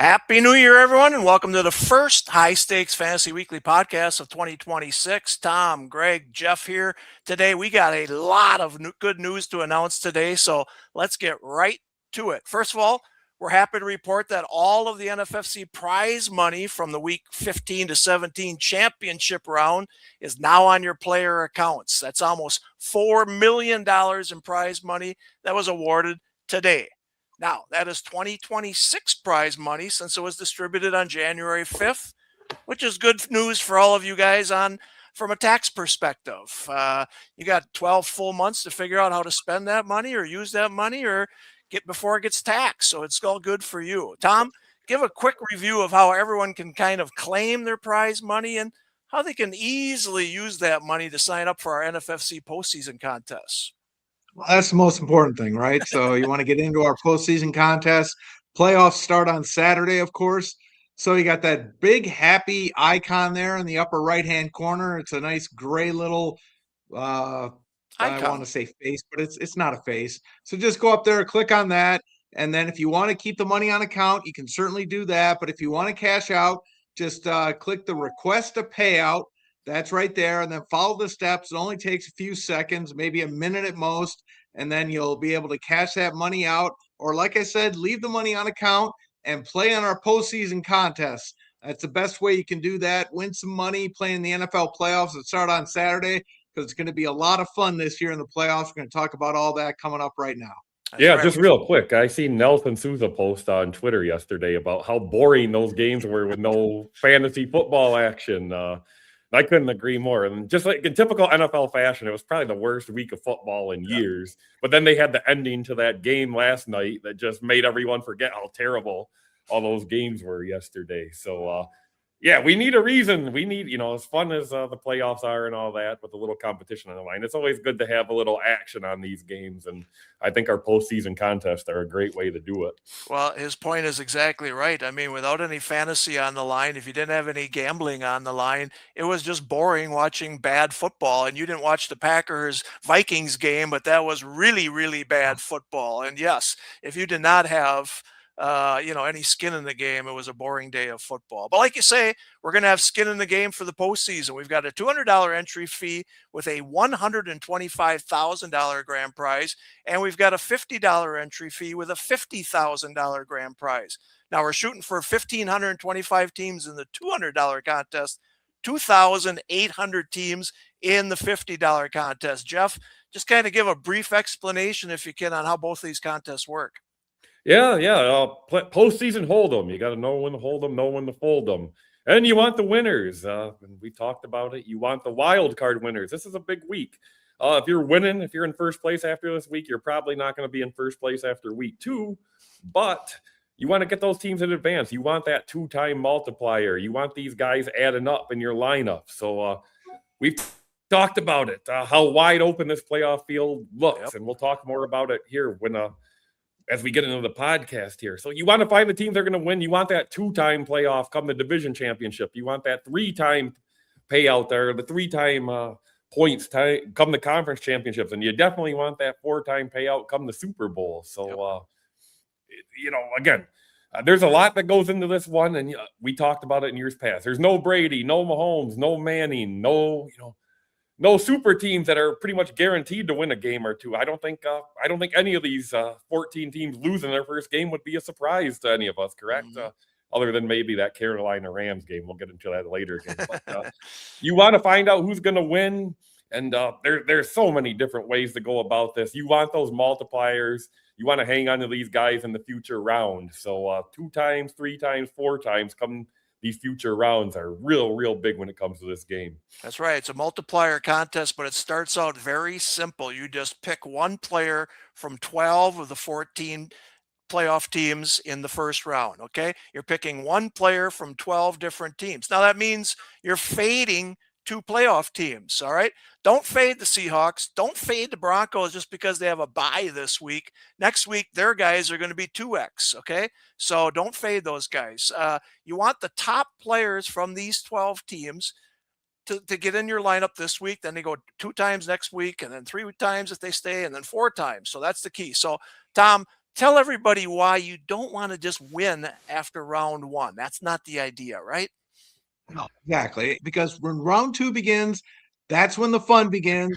Happy New Year, everyone, and welcome to the first High Stakes Fantasy Weekly podcast of 2026. Tom, Greg, Jeff here. Today, we got a lot of good news to announce today, so let's get right to it. First of all, we're happy to report that all of the NFFC prize money from the Week 15 to 17 championship round is now on your player accounts. That's almost $4 million in prize money that was awarded today. Now, that is 2026 prize money since it was distributed on January 5th, which is good news for all of you guys from a tax perspective. You got 12 full months to figure out how to spend that money or use that money or get before it gets taxed. So it's all good for you. Tom, give a quick review of how everyone can kind of claim their prize money and how they can easily use that money to sign up for our NFFC postseason contests. Well, that's the most important thing, right? So you want to get into our postseason contest. Playoffs start on Saturday, of course. So you got that big happy icon there in the upper right-hand corner. It's a nice gray little I want to say face, but it's not a face. So just go up there, click on that. And then if you want to keep the money on account, you can certainly do that. But if you want to cash out, just click the request a payout. That's right there. And then follow the steps. It only takes a few seconds, maybe a minute at most. And then you'll be able to cash that money out. Or like I said, leave the money on account and play on our postseason contests. That's the best way you can do that. Win some money playing the NFL playoffs that start on Saturday, because it's going to be a lot of fun this year in the playoffs. We're going to talk about all that coming up right now. That's right. Just real quick, I seen Nelson Souza post on Twitter yesterday about how boring those games were with no fantasy football action. I couldn't agree more. And just like in typical NFL fashion, it was probably the worst week of football in years. But then they had the ending to that game last night that just made everyone forget how terrible all those games were yesterday. So, we need a reason. We need, as fun as the playoffs are and all that, with a little competition on the line, it's always good to have a little action on these games. And I think our postseason contests are a great way to do it. Well, his point is exactly right. I mean, without any fantasy on the line, if you didn't have any gambling on the line, it was just boring watching bad football. And you didn't watch the Packers-Vikings game, but that was really, really bad football. And yes, if you did not have any skin in the game, it was a boring day of football. But like you say, we're going to have skin in the game for the postseason. We've got a $200 entry fee with a $125,000 grand prize, and we've got a $50 entry fee with a $50,000 grand prize. Now we're shooting for 1,525 teams in the $200 contest, 2,800 teams in the $50 contest. Jeff, just kind of give a brief explanation, if you can, on how both these contests work. Yeah. Postseason hold'em. You got to know when to hold them, know when to fold them. And you want the winners. We talked about it. You want the wild card winners. This is a big week. If you're winning, if you're in first place after this week, you're probably not going to be in first place after week 2. But you want to get those teams in advance. You want that 2-time multiplier. You want these guys adding up in your lineup. So we've talked about it, how wide open this playoff field looks. And we'll talk more about it here as we get into the podcast here. So you want to find the teams that are going to win. You want that 2-time playoff come the division championship. You want that 3-time payout there, the 3-time points come the conference championships. And you definitely want that 4-time payout come the Super Bowl. So, again, there's a lot that goes into this one. And we talked about it in years past. There's no Brady, no Mahomes, no Manning, no super teams that are pretty much guaranteed to win a game or two. I don't think any of these 14 teams losing their first game would be a surprise to any of us, correct? Mm-hmm. Other than maybe that Carolina Rams game. We'll get into that later. But, you want to find out who's going to win, and there's so many different ways to go about this. You want those multipliers. You want to hang on to these guys in the future round. So 2 times, 3 times, 4 times come. These future rounds are real big when it comes to this game. That's right. It's a multiplier contest, but it starts out very simple. You just pick one player from 12 of the 14 playoff teams in the first round, okay? You're picking one player from 12 different teams. Now, that means you're fading 2 playoff teams, all right? Don't fade the Seahawks. Don't fade the Broncos just because they have a bye this week. Next week, their guys are going to be 2X, okay? So don't fade those guys. You want the top players from these 12 teams to get in your lineup this week. Then they go 2 times next week, and then 3 times if they stay, and then 4 times. So that's the key. So, Tom, tell everybody why you don't want to just win after round one. That's not the idea, right? No, exactly. Because when round two begins, that's when the fun begins.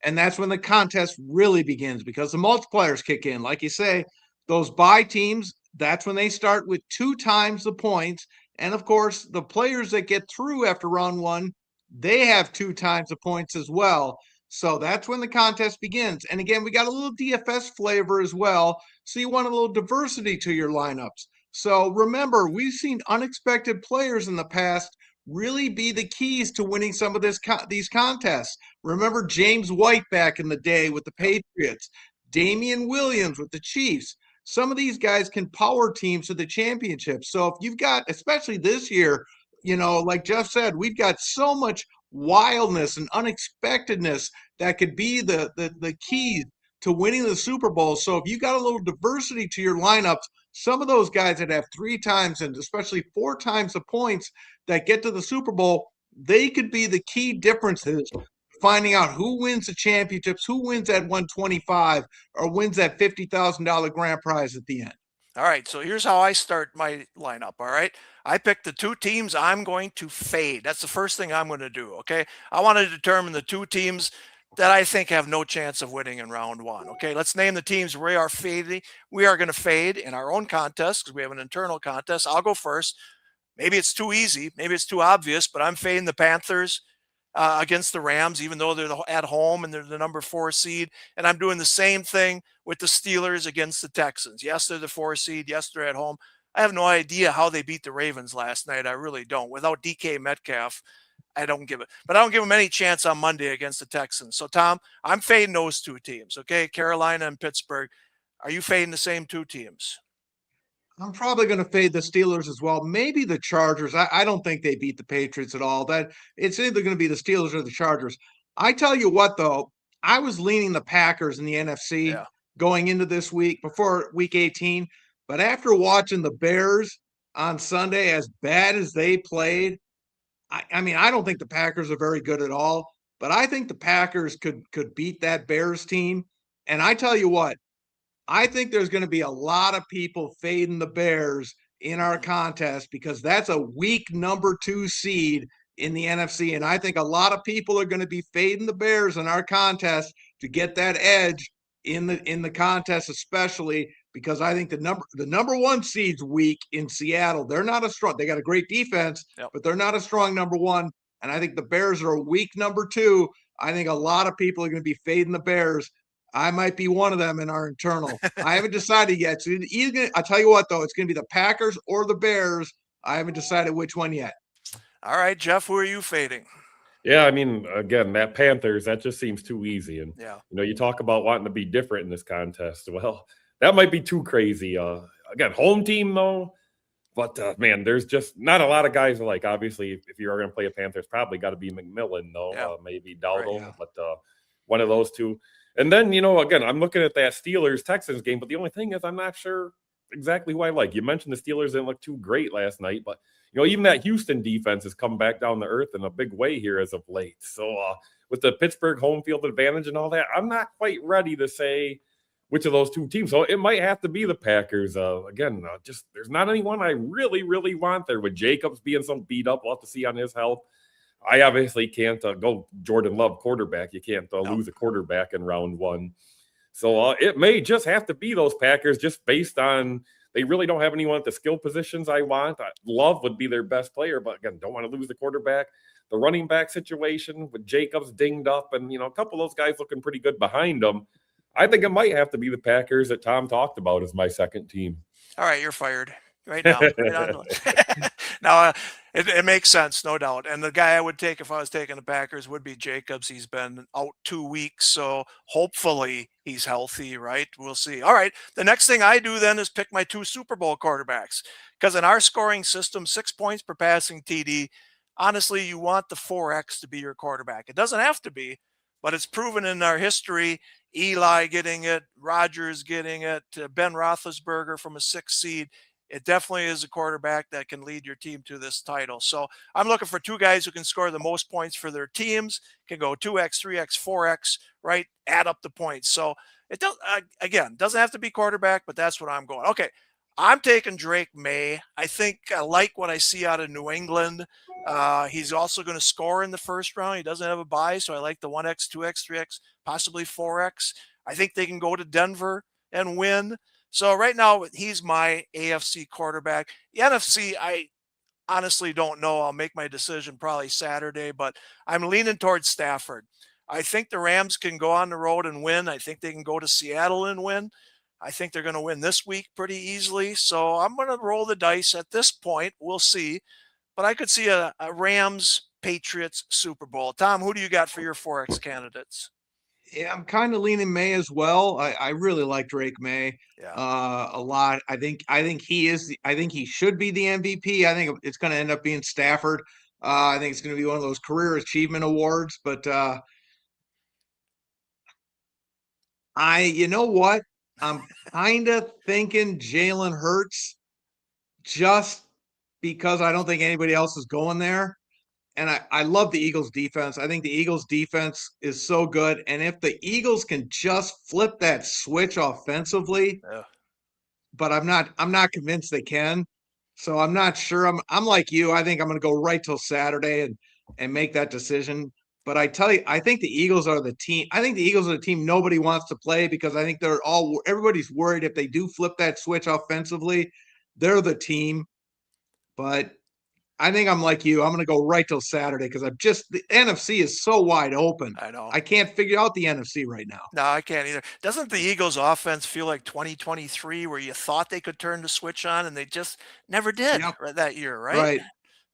And that's when the contest really begins because the multipliers kick in. Like you say, those bye teams, that's when they start with 2 times the points. And of course, the players that get through after round one, they have 2 times the points as well. So that's when the contest begins. And again, we got a little DFS flavor as well. So you want a little diversity to your lineups. So remember, we've seen unexpected players in the past really be the keys to winning some of these contests. Remember James White back in the day with the Patriots, Damian Williams with the Chiefs. Some of these guys can power teams to the championship. So if you've got, especially this year, like Geoff said, we've got so much wildness and unexpectedness that could be the keys to winning the Super Bowl. So if you got a little diversity to your lineups, some of those guys that have 3 times and especially 4 times the points that get to the Super Bowl, they could be the key differences finding out who wins the championships, who wins that 125 or wins that $50,000 grand prize at the end. All right, so here's how I start my lineup. All right, I pick the 2 teams I'm going to fade. That's the first thing I'm going to do. Okay, I want to determine the 2 teams that I think have no chance of winning in round one. Okay, let's name the teams we are fading. We are going to fade in our own contest because we have an internal contest. I'll go first. Maybe it's too easy. Maybe it's too obvious, but I'm fading the Panthers against the Rams, even though they're at home and they're the number 4 seed. And I'm doing the same thing with the Steelers against the Texans. Yes, they're the 4 seed. Yes, they're at home. I have no idea how they beat the Ravens last night. I really don't. Without DK Metcalf, I don't give it. But I don't give them any chance on Monday against the Texans. So, Tom, I'm fading those 2 teams, okay? Carolina and Pittsburgh. Are you fading the same 2 teams? I'm probably going to fade the Steelers as well. Maybe the Chargers. I don't think they beat the Patriots at all. That it's either going to be the Steelers or the Chargers. I tell you what, though, I was leaning the Packers in the NFC Yeah. going into this week before week 18. But after watching the Bears on Sunday, as bad as they played, I mean, I don't think the Packers are very good at all. But I think the Packers could beat that Bears team. And I tell you what, I think there's going to be a lot of people fading the Bears in our contest because that's a weak number 2 seed in the NFC. And I think a lot of people are going to be fading the Bears in our contest to get that edge in the contest, especially because I think the number 1 seed's weak in Seattle. They're not a strong, they got a great defense, but they're not a strong number 1. And I think the Bears are a weak number 2. I think a lot of people are going to be fading the Bears. I might be one of them in our internal. I haven't decided yet. So I'll tell you what, though, it's going to be the Packers or the Bears. I haven't decided which one yet. All right, Geoff, who are you fading? Yeah, I mean, again, that Panthers, that just seems too easy. And, Yeah. you talk about wanting to be different in this contest. Well, that might be too crazy. Again, home team, though. But, man, there's just not a lot of guys like, obviously, if you are going to play a Panthers, probably got to be McMillan, though. Yeah. Maybe Dowdle, Right, yeah. but one of those two. And then, again, I'm looking at that Steelers-Texans game, but the only thing is I'm not sure exactly who I like. You mentioned the Steelers didn't look too great last night, but, even that Houston defense has come back down to earth in a big way here as of late. So with the Pittsburgh home field advantage and all that, I'm not quite ready to say which of those 2 teams. So it might have to be the Packers. Again, just there's not anyone I really, really want there. With Jacobs being some beat up, we'll have to see on his health. I obviously can't go Jordan Love quarterback. You can't lose a quarterback in round 1. So it may just have to be those Packers just based on they really don't have anyone at the skill positions I want. Love would be their best player, but again, don't want to lose the quarterback. The running back situation with Jacobs dinged up and, a couple of those guys looking pretty good behind them. I think it might have to be the Packers that Tom talked about as my second team. All right, you're fired right now. Right on. Now, it makes sense, no doubt. And the guy I would take if I was taking the Packers would be Jacobs. He's been out 2 weeks, so hopefully he's healthy, right? We'll see. All right, the next thing I do then is pick my 2 Super Bowl quarterbacks because in our scoring system, 6 points per passing TD, honestly, you want the 4X to be your quarterback. It doesn't have to be, but it's proven in our history. Eli getting it, Rodgers getting it, Ben Roethlisberger from a 6 seed. It definitely is a quarterback that can lead your team to this title. So I'm looking for 2 guys who can score the most points for their teams, can go 2X, 3X, 4X, right? Add up the points. So It doesn't have to be quarterback, but that's what I'm going. Okay, I'm taking Drake May. I think I like what I see out of New England. He's also going to score in the first round. He doesn't have a bye, so I like the 1x, 2x, 3x, possibly 4x. I think they can go to Denver and win. So right now, he's my AFC quarterback. The NFC, I honestly don't know. I'll make my decision probably Saturday, but I'm leaning towards Stafford. I think the Rams can go on the road and win. I think they can go to Seattle and win. I think they're going to win this week pretty easily. So I'm going to roll the dice at this point. We'll see. But I could see a Rams Patriots Super Bowl. Tom, who do you got for your Forex candidates? Yeah, I'm kind of leaning May as well. I really like Drake May Yeah. a lot. I think he should be the MVP. I think it's going to end up being Stafford. I think it's going to be one of those career achievement awards. But you know what? I'm kind of thinking Jalen Hurts, just because I don't think anybody else is going there. And I love the Eagles defense. I think the Eagles defense is so good. And if the Eagles can just flip that switch offensively, Yeah. but I'm not convinced they can. So I'm not sure. I'm like you. I think I'm going to go right till Saturday and make that decision. But I tell you, I think the Eagles are the team. I think the Eagles are the team nobody wants to play, because I think everybody's worried if they do flip that switch offensively, they're the team. But I think I'm like you. I'm going to go right till Saturday, because the NFC is so wide open. I know. I can't figure out the NFC right now. No, I can't either. Doesn't the Eagles offense feel like 2023, where you thought they could turn the switch on and they just never did that year, right?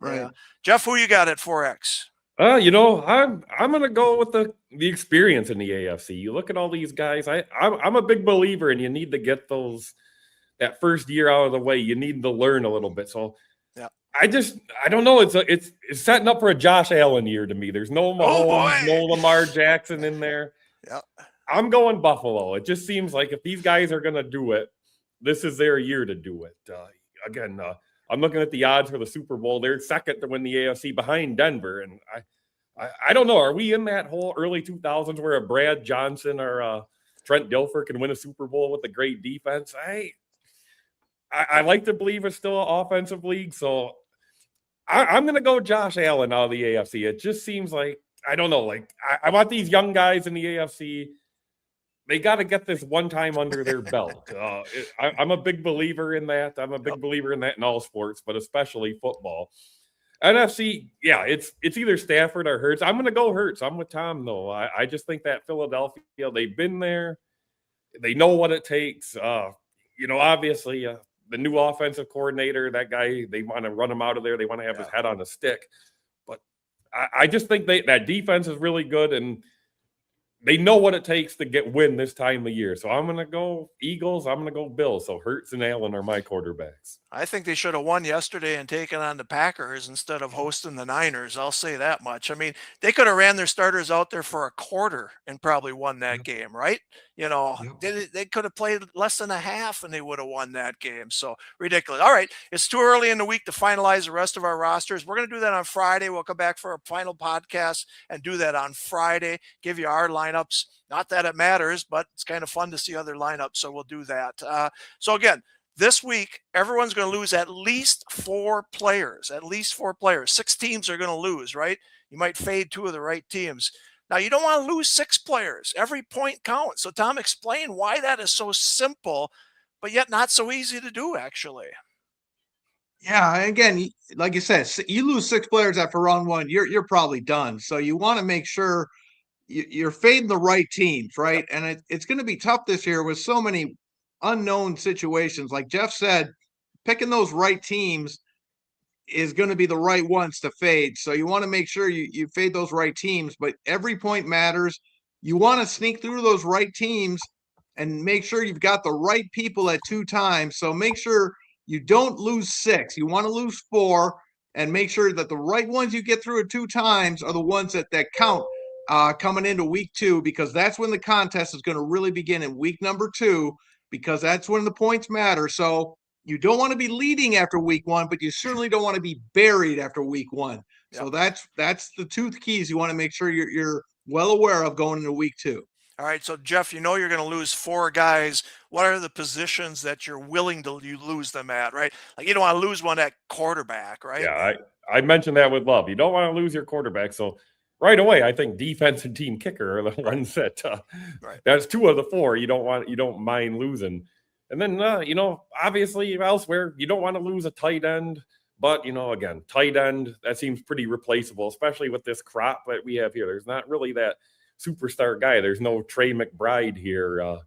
Right. Yeah. Jeff, who you got at 4X? I'm gonna go with the experience in the AFC. You look at all these guys. I'm a big believer, and you need to get that first year out of the way. You need to learn a little bit. So yeah, I don't know. It's setting up for a Josh Allen year to me. There's no Mahomes, no Lamar Jackson in there. Yeah, I'm going Buffalo. It just seems like if these guys are gonna do it, this is their year to do it. I'm looking at the odds for the Super Bowl. They're second to win the AFC behind Denver. And I don't know. Are we in that whole early 2000s where a Brad Johnson or Trent Dilfer can win a Super Bowl with a great defense? I like to believe it's still an offensive league. So I'm going to go Josh Allen out of the AFC. It just seems like, I don't know. Like I want these young guys in the AFC. They got to get this one time under their belt. I'm a big believer in that. I'm a big believer in that in all sports, but especially football. NFC, yeah, it's either Stafford or Hurts. I'm going to go Hurts. I'm with Tom, though. I just think that Philadelphia, they've been there. They know what it takes. Obviously, the new offensive coordinator, that guy, they want to run him out of there. They want to have his head on a stick. But I just think that defense is really good, and they know what it takes to win this time of year. So I'm going to go Eagles. I'm going to go Bills. So Hurts and Allen are my quarterbacks. I think they should have won yesterday and taken on the Packers instead of hosting the Niners. I'll say that much. I mean, they could have ran their starters out there for a quarter and probably won that game, right? They could have played less than a half and they would have won that game. So ridiculous. All right. It's too early in the week to finalize the rest of our rosters. We're going to do that on Friday. We'll come back for a final podcast and do that on Friday, give you our lineups. Not that it matters, but it's kind of fun to see other lineups. So we'll do that. So again, this week, everyone's going to lose at least 4 players. 6 teams are going to lose, right? You might fade 2 of the right teams. Now, you don't want to lose 6 players. Every point counts. So, Tom, explain why that is so simple, but yet not so easy to do, actually. Yeah, and again, like you said, you lose 6 players after round 1, you're probably done. So you want to make sure you're fading the right teams, right? Yep. And it's going to be tough this year with so many unknown situations. Like Jeff said, picking those right teams is going to be the right ones to fade. So you want to make sure you fade those right teams, but every point matters. You want to sneak through those right teams and make sure you've got the right people at 2 times. So make sure you don't lose 6. You want to lose 4 and make sure that the right ones you get through at 2 times are the ones that count coming into week 2, because that's when the contest is going to really begin in week number 2, because that's when the points matter. So you don't want to be leading after week 1, but you certainly don't want to be buried after week 1. Yep. So that's the 2 keys you want to make sure you're well aware of going into week 2. All right, so Jeff, you know you're going to lose 4 guys. What are the positions that you're willing to lose them at, right? Like you don't want to lose one at quarterback, right? Yeah, I mentioned that with Love. You don't want to lose your quarterback. So right away, I think defense and team kicker are the ones that Right. that's 2 of the 4 you don't mind losing. And then obviously elsewhere, you don't want to lose a tight end. But again, tight end, that seems pretty replaceable, especially with this crop that we have here. There's not really that superstar guy. There's no Trey McBride here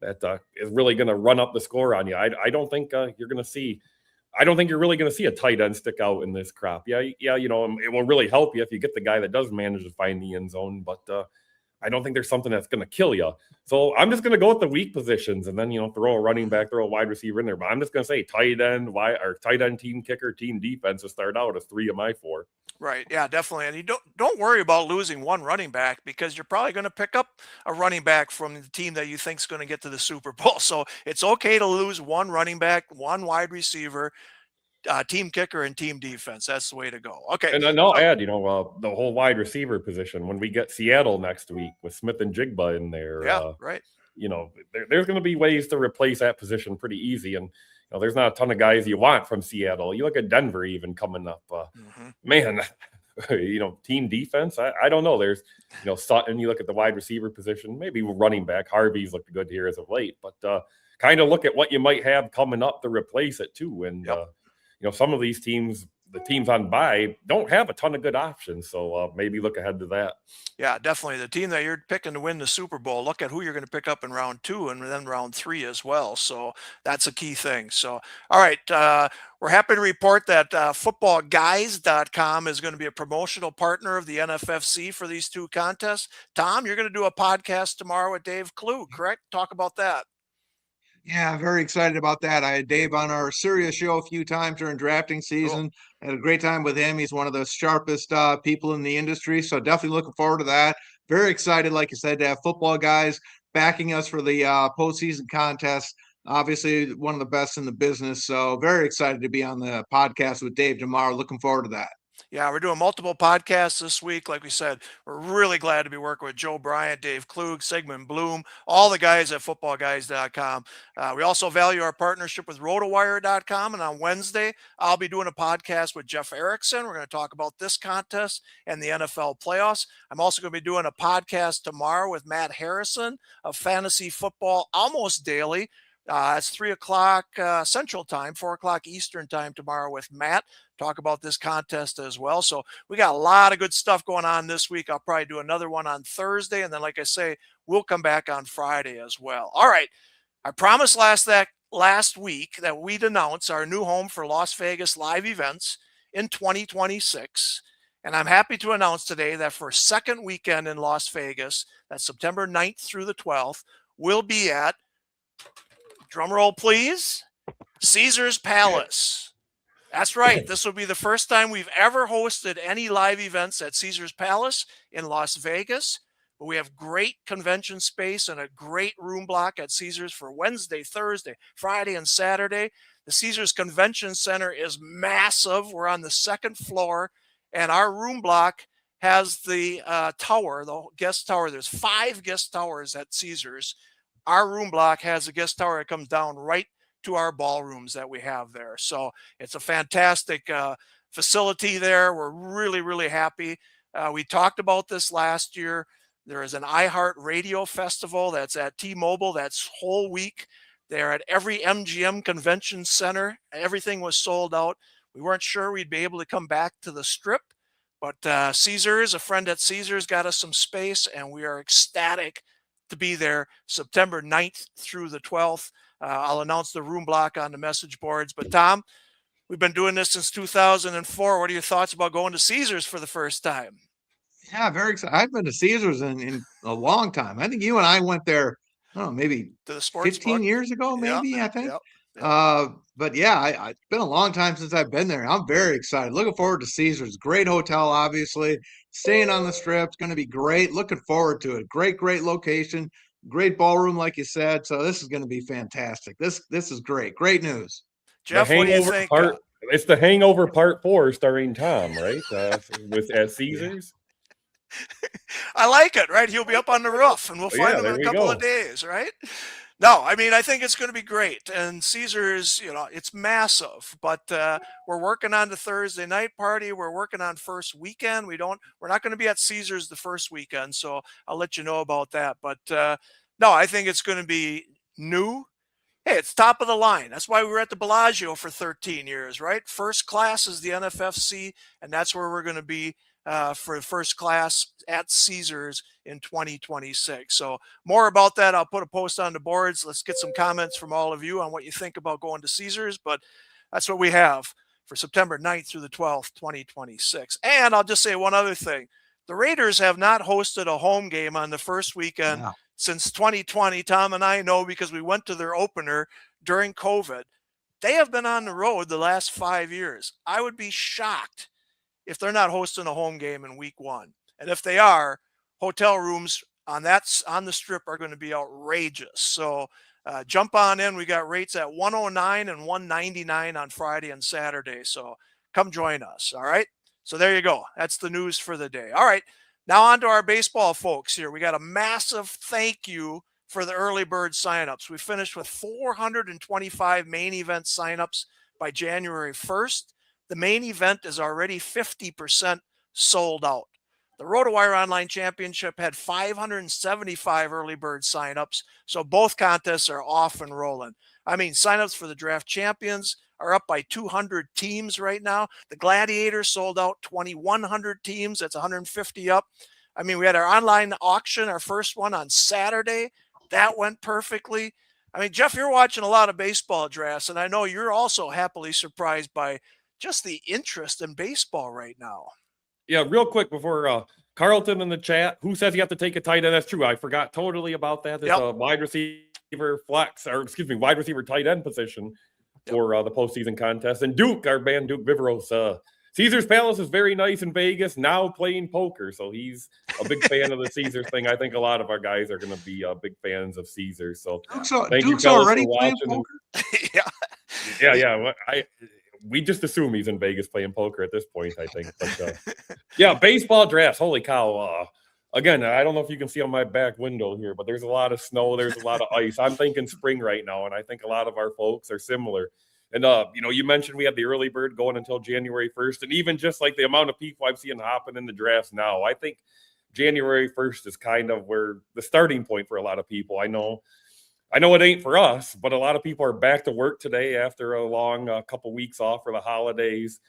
that is really going to run up the score on you. I don't think you're going to see. I don't think you're really going to see a tight end stick out in this crop. Yeah, it will really help you if you get the guy that does manage to find the end zone, but I don't think there's something that's going to kill you. So I'm just going to go with the weak positions and then, throw a running back, throw a wide receiver in there. But I'm just going to say tight end, team kicker, team defense to start out as 3 of my 4. Right. Yeah, definitely. And you don't worry about losing one running back because you're probably going to pick up a running back from the team that you think is going to get to the Super Bowl. So it's okay to lose one running back, one wide receiver, team kicker, and team defense. That's the way to go. Okay. And then I'll add, the whole wide receiver position when we get Seattle next week with Smith and Jigba in there. Yeah, right. There's going to be ways to replace that position pretty easy. And there's not a ton of guys you want from Seattle. You look at Denver even coming up. Man, team defense, I don't know. There's, Sutton, you look at the wide receiver position, maybe running back. Harvey's looked good here as of late. But kind of look at what you might have coming up to replace it too. And, some of these teams, the teams on bye, don't have a ton of good options. So maybe look ahead to that. Yeah, definitely. The team that you're picking to win the Super Bowl, look at who you're going to pick up in round 2 and then round 3 as well. So that's a key thing. So, all right. We're happy to report that footballguys.com is going to be a promotional partner of the NFFC for these 2 contests. Tom, you're going to do a podcast tomorrow with Dave Klug, correct? Talk about that. Yeah, very excited about that. I had Dave on our Sirius show a few times during drafting season. Cool. Had a great time with him. He's one of the sharpest people in the industry. So definitely looking forward to that. Very excited, like you said, to have football guys backing us for the postseason contest. Obviously, one of the best in the business. So very excited to be on the podcast with Dave tomorrow. Looking forward to that. Yeah, we're doing multiple podcasts this week. Like we said, we're really glad to be working with Joe Bryant, Dave Klug, Sigmund Bloom, all the guys at footballguys.com. We also value our partnership with rotowire.com. And on Wednesday, I'll be doing a podcast with Jeff Erickson. We're going to talk about this contest and the NFL playoffs. I'm also going to be doing a podcast tomorrow with Matt Harrison of Fantasy Football Almost Daily. It's 3 o'clock Central Time, 4 o'clock Eastern Time tomorrow with Matt. Talk about this contest as well. So we got a lot of good stuff going on this week. I'll probably do another one on Thursday. And then, like I say, we'll come back on Friday as well. All right. I promised last week that we'd announce our new home for Las Vegas live events in 2026. And I'm happy to announce today that for second weekend in Las Vegas, that's September 9th through the 12th, we'll be at, drum roll please, Caesars Palace. That's right. This will be the first time we've ever hosted any live events at Caesars Palace in Las Vegas. But we have great convention space and a great room block at Caesars for Wednesday, Thursday, Friday, and Saturday. The Caesars Convention Center is massive. We're on the 2nd floor, and our room block has the tower, the guest tower. There's 5 guest towers at Caesars. Our room block has a guest tower that comes down right to our ballrooms that we have there. So it's a fantastic facility there. We're really, really happy. We talked about this last year. There is an iHeart Radio Festival that's at T-Mobile. That's whole week. They're at every MGM Convention Center. Everything was sold out. We weren't sure we'd be able to come back to the Strip, but Caesars, a friend at Caesars, got us some space, and we are ecstatic to be there September 9th through the 12th. I'll announce the room block on the message boards. But Tom, we've been doing this since 2004. What are your thoughts about going to Caesars for the first time? Yeah, very excited. I've been to Caesars in a long time. I think you and I went there, I don't know, maybe to the sports 15 book. years ago, maybe, I think. Yep. But yeah, it's been a long time since I've been there. I'm very excited. Looking forward to Caesars. Great hotel, obviously. Staying on the Strip. It's going to be great. Looking forward to it. Great location. Great ballroom, like you said. So this is going to be fantastic. This is great. Great news. Jeff, what do you think? It's the Hangover Part 4 starring Tom, right? At Caesars. I like it, right? He'll be up on the roof, and we'll find him there in a we couple of go. days, right? No, I mean, I think it's going to be great. And Caesars, it's massive, but we're working on the Thursday night party. We're working on first weekend. We're not going to be at Caesars the first weekend, so I'll let you know about that. But no, I think it's going to be new. Hey, it's top of the line. That's why we were at the Bellagio for 13 years, right? First class is the NFFC, and that's where we're going to be for first class at Caesars in 2026. So more about that, I'll put a post on the boards. Let's get some comments from all of you on what you think about going to Caesars, but that's what we have for September 9th through the 12th, 2026. And I'll just say one other thing. The Raiders have not hosted a home game on the first weekend since 2020. Tom and I know because we went to their opener during COVID. They have been on the road the last 5 years. I would be shocked if they're not hosting a home game in week one. And if they are, hotel rooms on the strip are going to be outrageous. So jump on in. We got rates at $109 and $199 on Friday and Saturday. So come join us. All right. So there you go. That's the news for the day. All right. Now on to our baseball folks here. We got a massive thank you for the early bird signups. We finished with 425 main event signups by January 1st. The main event is already 50% sold out. The RotoWire Online Championship had 575 early bird signups, so both contests are off and rolling. I mean, signups for the draft champions are up by 200 teams right now. The Gladiators sold out 2,100 teams. That's 150 up. I mean, we had our online auction, our first one on Saturday. That went perfectly. I mean, Jeff, you're watching a lot of baseball drafts, and I know you're also happily surprised by just the interest in baseball right now. Yeah, real quick before Carlton in the chat, who says you have to take a tight end? That's true. I forgot totally about that. It's a wide receiver wide receiver tight end position for the postseason contest. And Duke, our man Duke Vivros, Caesar's Palace is very nice in Vegas, now playing poker. So he's a big fan of the Caesars thing. I think a lot of our guys are going to be big fans of Caesars. So thank you, fellas, already for watching. Yeah. We just assume he's in Vegas playing poker at this point, I think. But baseball drafts. Holy cow. Again, I don't know if you can see on my back window here, but there's a lot of snow. There's a lot of ice. I'm thinking spring right now, and I think a lot of our folks are similar. And, you mentioned we had the early bird going until January 1st, and even just like the amount of people I've seen hopping in the drafts now, I think January 1st is kind of where the starting point for a lot of people. I know it ain't for us, but a lot of people are back to work today after a long couple weeks off for the holidays.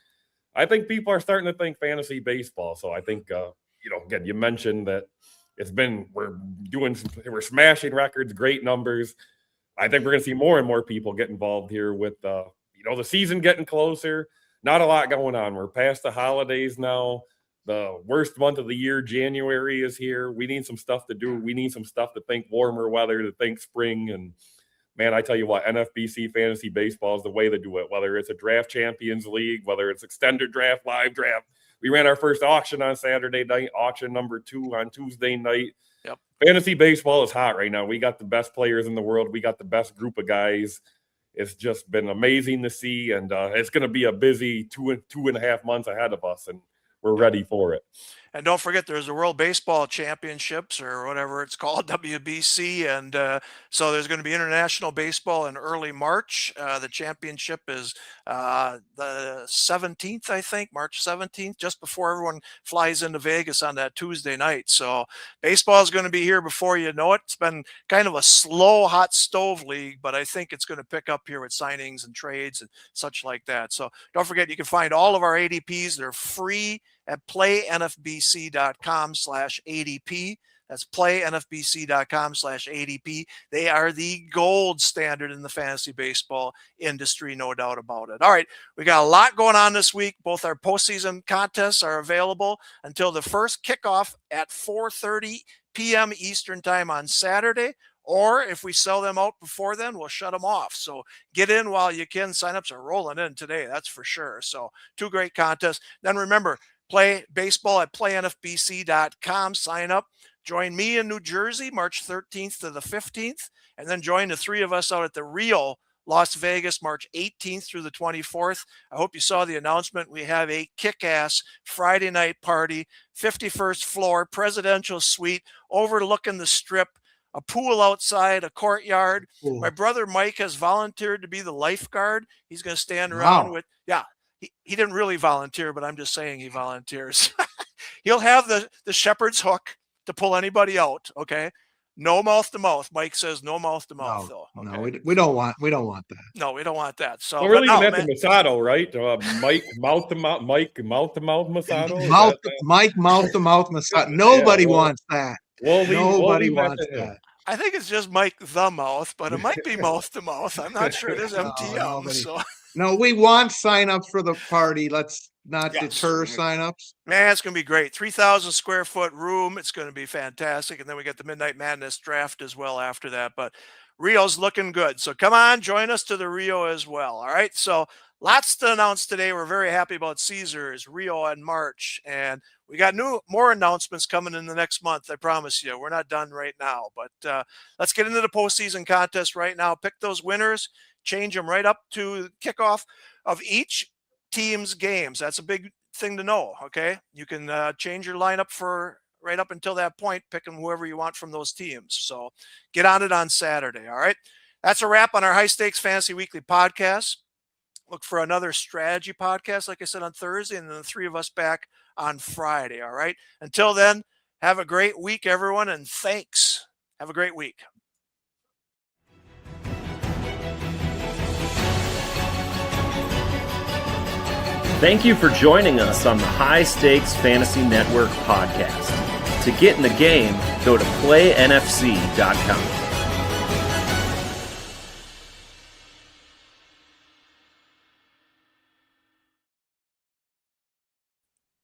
I think people are starting to think fantasy baseball. So I think, again, you mentioned that we're smashing records, great numbers. I think we're going to see more and more people get involved here with, the season getting closer. Not a lot going on. We're past the holidays now. The worst month of the year, January, is here. We need some stuff to do. We need some stuff to think warmer weather, to think spring. And, man, I tell you what, NFBC Fantasy Baseball is the way to do it, whether it's a Draft Champions League, whether it's extended draft, live draft. We ran our first auction on Saturday night, auction number 2 on Tuesday night. Yep. Fantasy baseball is hot right now. We got the best players in the world. We got the best group of guys. It's just been amazing to see, and it's going to be a busy two and a half months ahead of us, and we're ready for it. And don't forget, there's the World Baseball Championships, or whatever it's called, WBC. And so there's going to be international baseball in early March. The championship is the 17th, I think, March 17th, just before everyone flies into Vegas on that Tuesday night. So baseball is going to be here before you know it. It's been kind of a slow, hot stove league, but I think it's going to pick up here with signings and trades and such like that. So don't forget, you can find all of our ADPs. They're free at playnfbc.com/ADP. That's playnfbc.com/ADP. They are the gold standard in the fantasy baseball industry, no doubt about it. All right, we got a lot going on this week. Both our postseason contests are available until the first kickoff at 4:30 p.m. Eastern time on Saturday. Or if we sell them out before then, we'll shut them off. So get in while you can. Signups are rolling in today, that's for sure. So 2 great contests. Then remember, play baseball at playnfbc.com. Sign up. Join me in New Jersey, March 13th to the 15th, and then join the 3 of us out at the Rio Las Vegas, March 18th through the 24th. I hope you saw the announcement. We have a kick-ass Friday night party, 51st floor, presidential suite, overlooking the Strip, a pool outside, a courtyard. Cool. My brother Mike has volunteered to be the lifeguard. He's going to stand around with, he didn't really volunteer, but I'm just saying he volunteers. He'll have the shepherd's hook to pull anybody out, okay? No mouth to mouth. Mike says no mouth to mouth, though. Okay? No, we don't want that. No, we don't want that. So we're really at the Masato, right? Mike mouth to mouth Masato. Mike mouth to mouth Masato. Nobody wants that. Nobody wants that. I think it's just Mike the Mouth, but it might be mouth to mouth. I'm not sure. It is MTM. So. No, we want sign-ups for the party. Let's not deter sign-ups. Man, it's going to be great. 3,000 square foot room. It's going to be fantastic. And then we get the Midnight Madness draft as well after that. But Rio's looking good. So come on, join us to the Rio as well. All right. So lots to announce today. We're very happy about Caesars, Rio in March. And we got more announcements coming in the next month. I promise you. We're not done right now. But let's get into the postseason contest right now. Pick those winners. Change them right up to kickoff of each team's games. That's a big thing to know, okay? You can change your lineup for right up until that point, picking whoever you want from those teams. So get on it on Saturday, all right? That's a wrap on our High Stakes Fantasy Weekly podcast. Look for another strategy podcast, like I said, on Thursday, and then the three of us back on Friday, all right? Until then, have a great week, everyone, and thanks. Have a great week. Thank you for joining us on the High Stakes Fantasy Network podcast. To get in the game, go to playnfc.com.